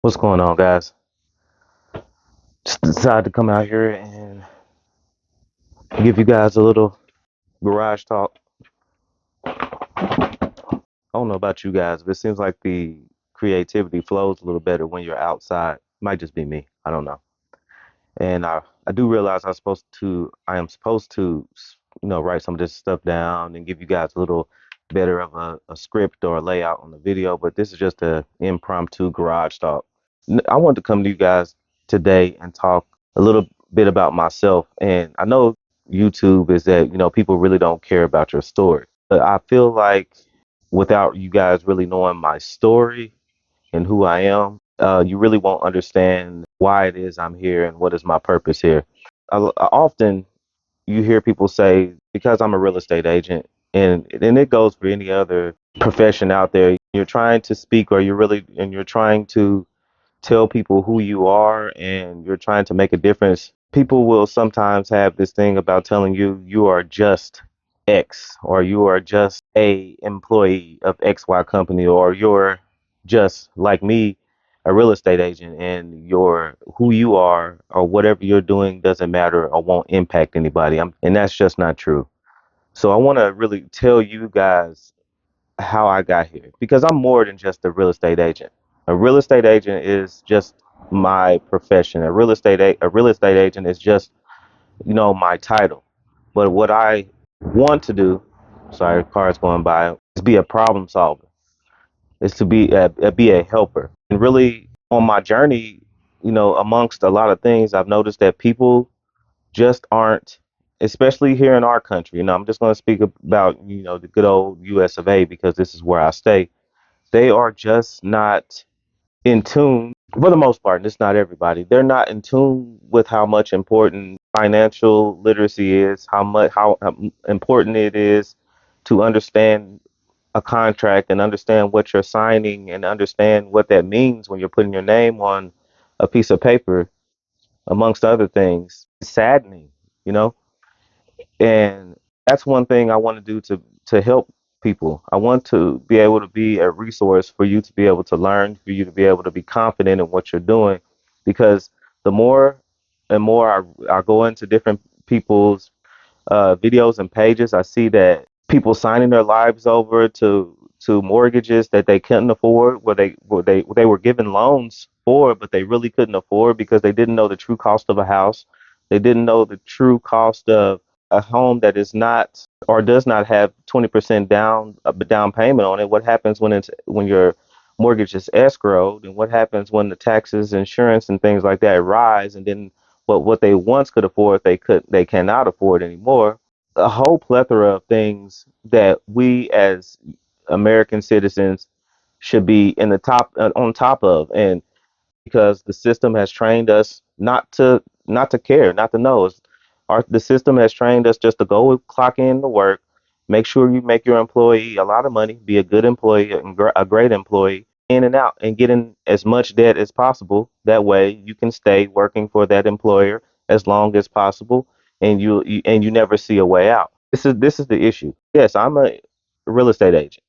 What's going on, guys? Just decided to come out here and give you guys a little garage talk. I don't know about you guys, but it seems like the creativity flows a little better when you're outside. Might just be me. I don't know. And I do realize I am supposed to, write some of this stuff down and give you guys a little better of a script or a layout on the video. But this is just a impromptu garage talk. I wanted to come to you guys today and talk a little bit about myself. And I know YouTube is that, people really don't care about your story. But I feel like without you guys really knowing my story and who I am, you really won't understand why it is I'm here and what is my purpose here. I often you hear people say, because I'm a real estate agent, and it goes for any other profession out there, you're trying to speak or you're trying to tell people who you are and you're trying to make a difference. People will sometimes have this thing about telling you you are just X or you are just a employee of XY company or you're just like me, a real estate agent, and your who you are or whatever you're doing doesn't matter or won't impact anybody. And that's just not true. So I want to really tell you guys how I got here because I'm more than just a real estate agent. A real estate agent is just my profession. A real estate agent is just, my title. But what I want to do, sorry, cars going by, is be a problem solver. Is to be a helper. And really on my journey, amongst a lot of things, I've noticed that people just aren't, especially here in our country. I'm just going to speak about, the good old US of A because this is where I stay. They are just not in tune for the most part. And it's not everybody. They're not in tune with how much important financial literacy is, how important it is to understand a contract and understand what you're signing and understand what that means when you're putting your name on a piece of paper, amongst other things. It's saddening, you know. And that's one thing I want to do to help people. I want to be able to be a resource for you to be able to learn, for you to be able to be confident in what you're doing, because the more and more I go into different people's videos and pages, I see that people signing their lives over to mortgages that they couldn't afford, where they were given loans for, but they really couldn't afford because they didn't know the true cost of a house. They didn't know the true cost of a home that is not or does not have 20% down down payment on it. What happens when your mortgage is escrowed, and what happens when the taxes, insurance, and things like that rise, and then what they once could afford, they cannot afford anymore. A whole plethora of things that we as American citizens should be in the top on top of, and because the system has trained us not to care, not to know. The system has trained us just to go clock in to work, make sure you make your employee a lot of money, be a good employee, a great employee, in and out, and get in as much debt as possible. That way, you can stay working for that employer as long as possible, and you never see a way out. This is the issue. Yes, I'm a real estate agent.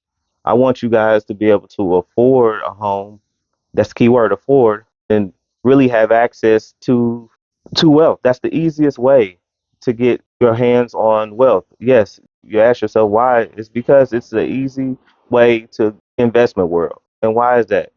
I want you guys to be able to afford a home. That's the key word, afford, and really have access to wealth. That's the easiest way to get your hands on wealth. Yes, you ask yourself why. It's because it's the easy way to investment world. And why is that?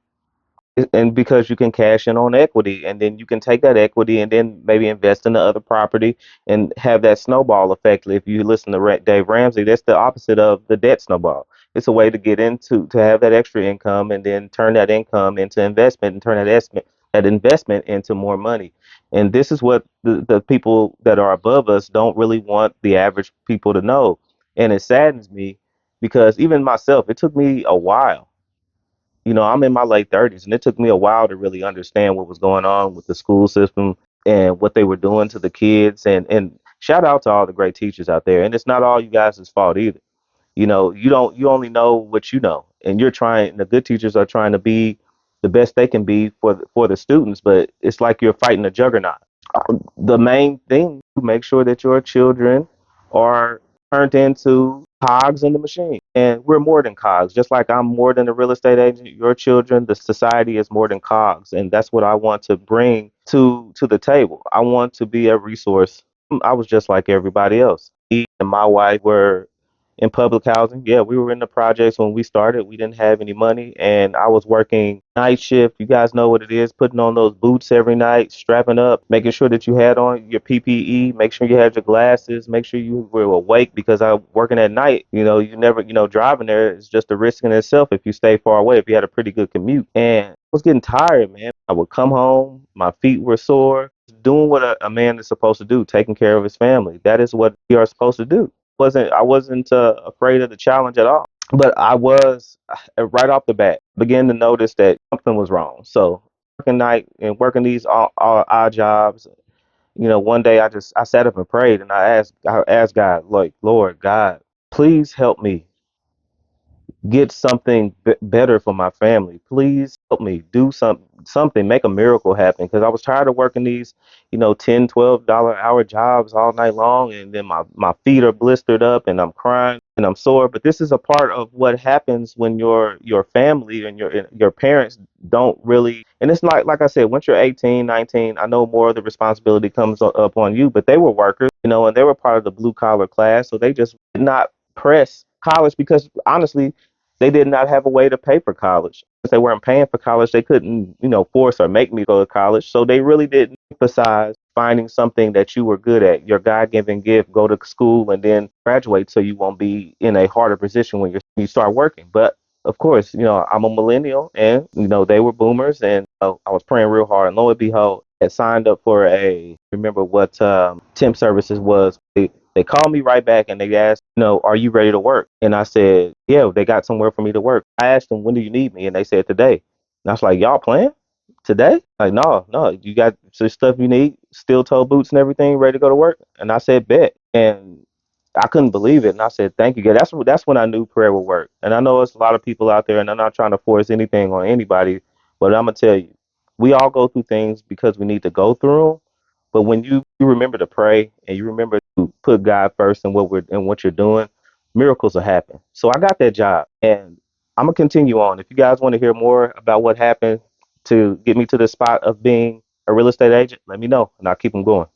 And because you can cash in on equity and then you can take that equity and then maybe invest in the other property and have that snowball effect. If you listen to Dave Ramsey, that's the opposite of the debt snowball. It's a way to get into to have that extra income and then turn that income into investment and turn that investment into more money. And this is what the people that are above us don't really want the average people to know. And it saddens me because even myself, it took me a while. I'm in my late 30s, and it took me a while to really understand what was going on with the school system and what they were doing to the kids. And shout out to all the great teachers out there. And it's not all you guys' fault either. You only know what you know, and the good teachers are trying to be the best they can be for the students, but it's like you're fighting a juggernaut. The main thing to make sure that your children are turned into cogs in the machine. And we're more than cogs. Just like I'm more than a real estate agent, your children, the society is more than cogs. And that's what I want to bring to the table. I want to be a resource. I was just like everybody else. Me and my wife were in public housing. Yeah, we were in the projects when we started. We didn't have any money, and I was working night shift. You guys know what it is, putting on those boots every night, strapping up, making sure that you had on your PPE, make sure you had your glasses, make sure you were awake because I working at night. You never, driving there is just a risk in itself if you stay far away, if you had a pretty good commute. And I was getting tired, man. I would come home, my feet were sore, doing what a man is supposed to do, taking care of his family. That is what we are supposed to do. I wasn't afraid of the challenge at all, but I was right off the bat began to notice that something was wrong. So working night and working these all odd jobs, one day I sat up and prayed and I asked God, like, Lord God, please help me get something better for my family. Please help me do something, make a miracle happen. Because I was tired of working these, $10, $12 hour jobs all night long, and then my feet are blistered up, and I'm crying and I'm sore. But this is a part of what happens when your family and your parents don't really. And it's like I said, once you're 18, 19, I know more of the responsibility comes up on you. But they were workers, and they were part of the blue collar class, so they just did not press college because honestly they did not have a way to pay for college. If they weren't paying for college, they couldn't, force or make me go to college. So they really didn't emphasize finding something that you were good at, your God-given gift, go to school and then graduate so you won't be in a harder position when you start working. But of course, I'm a millennial and, they were boomers and I was praying real hard. And lo and behold, I signed up for remember what temp services was. They called me right back and they asked, are you ready to work? And I said, yeah, they got somewhere for me to work. I asked them, when do you need me? And they said, today. And I was like, y'all playing? Today? Like, no, no, you got some stuff you need, steel toe boots and everything, ready to go to work? And I said, bet. And I couldn't believe it. And I said, thank you, God. That's when I knew prayer would work. And I know it's a lot of people out there, and I'm not trying to force anything on anybody, but I'm going to tell you, we all go through things because we need to go through them. But when you remember to pray and you remember to put God first in what you're doing, miracles will happen. So I got that job, and I'm gonna continue on. If you guys want to hear more about what happened to get me to the spot of being a real estate agent, let me know, and I'll keep them going.